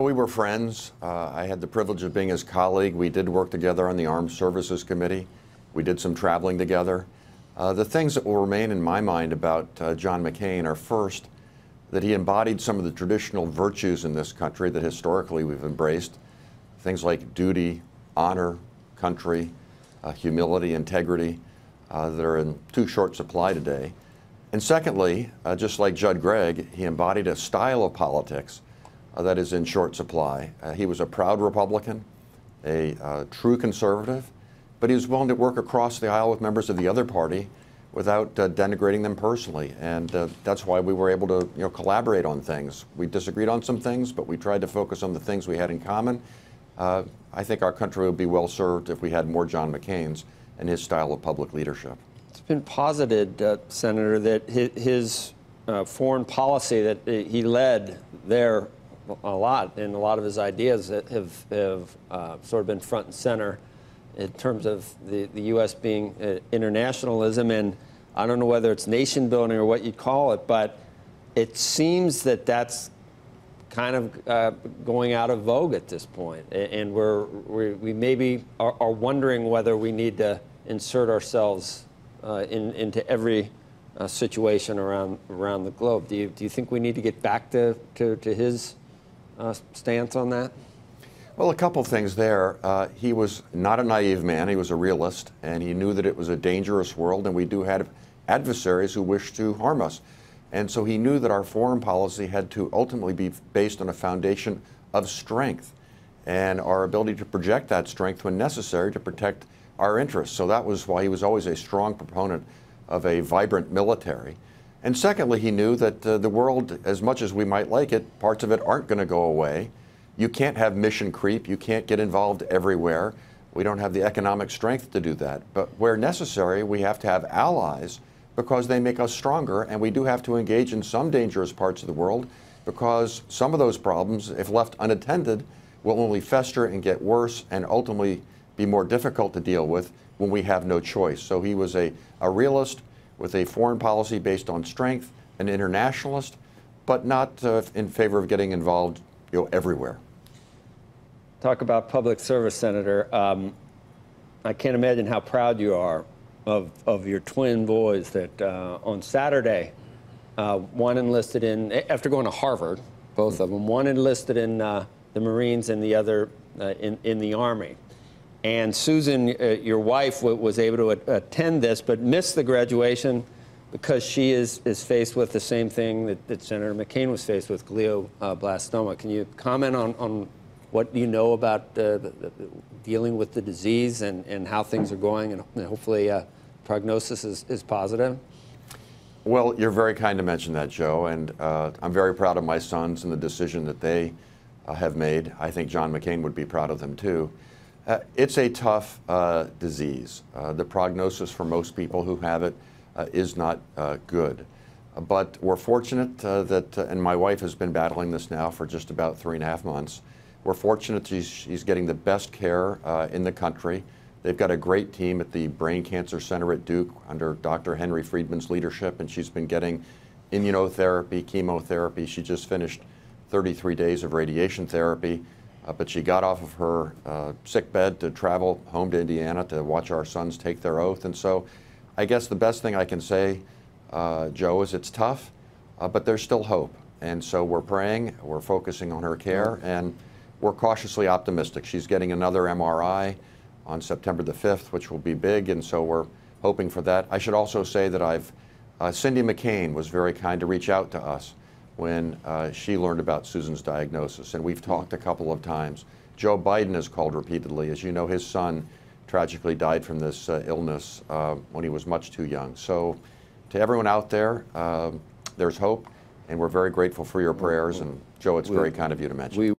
We were friends. I had the privilege of being his colleague. We did work together on the Armed Services Committee. We did some traveling together. The things that will remain in my mind about John McCain are, first, that he embodied some of the traditional virtues in this country that historically we've embraced. Things like duty, honor, country, humility, integrity, that are in too short supply today. And secondly, just like Judd Gregg, he embodied a style of politics that is in short supply. He was a proud Republican, a true conservative, but he was willing to work across the aisle with members of the other party without denigrating them personally. And that's why we were able to collaborate on things. We disagreed on some things, but we tried to focus on the things we had in common. I think our country would be well served if we had more John McCains and his style of public leadership. It's been posited, Senator, that his foreign policy that he led there a lot, and a lot of his ideas that have sort of been front and center in terms of the U.S. being internationalism, and I don't know whether it's nation building or what you'd call it, but it seems that that's kind of going out of vogue at this point, and we maybe are wondering whether we need to insert ourselves into every situation around the globe. Do you think we need to get back to his stance on that? Well, a couple things there. He was not a naive man. He was a realist, and he knew that it was a dangerous world, and we do have adversaries who wish to harm us. And so he knew that our foreign policy had to ultimately be based on a foundation of strength and our ability to project that strength when necessary to protect our interests. So that was why he was always a strong proponent of a vibrant military. And secondly, he knew that the world, as much as we might like it, parts of it aren't going to go away. You can't have mission creep. You can't get involved everywhere. We don't have the economic strength to do that. But where necessary, we have to have allies because they make us stronger, and we do have to engage in some dangerous parts of the world because some of those problems, if left unattended, will only fester and get worse and ultimately be more difficult to deal with when we have no choice. So he was a realist with a foreign policy based on strength, an internationalist, but not in favor of getting involved everywhere. Talk about public service, Senator. I can't imagine how proud you are of your twin boys that on Saturday, one enlisted in, after going to Harvard, both of them, one enlisted in the Marines and the other in the Army. And Susan, your wife, was able to attend this, but missed the graduation because she is faced with the same thing that Senator McCain was faced with, glioblastoma. Can you comment on what you know about dealing with the disease and how things are going, and hopefully prognosis is positive? Well, you're very kind to mention that, Joe, and I'm very proud of my sons and the decision that they have made. I think John McCain would be proud of them, too. It's a tough disease. The prognosis for most people who have it is not good. But we're fortunate that, and my wife has been battling this now for just about 3.5 months. We're fortunate she's getting the best care in the country. They've got a great team at the Brain Cancer Center at Duke under Dr. Henry Friedman's leadership, and she's been getting immunotherapy, chemotherapy. She just finished 33 days of radiation therapy. But she got off of her sick bed to travel home to Indiana to watch our sons take their oath. And so I guess the best thing I can say, Joe, is it's tough, but there's still hope. And so we're praying, we're focusing on her care, and we're cautiously optimistic. She's getting another MRI on September the 5th, which will be big, and so we're hoping for that. I should also say that Cindy McCain was very kind to reach out to us when she learned about Susan's diagnosis, and we've talked a couple of times. Joe Biden has called repeatedly. As you know, his son tragically died from this illness when he was much too young. So to everyone out there, there's hope, and we're very grateful for your prayers, and Joe, it's very kind of you to mention.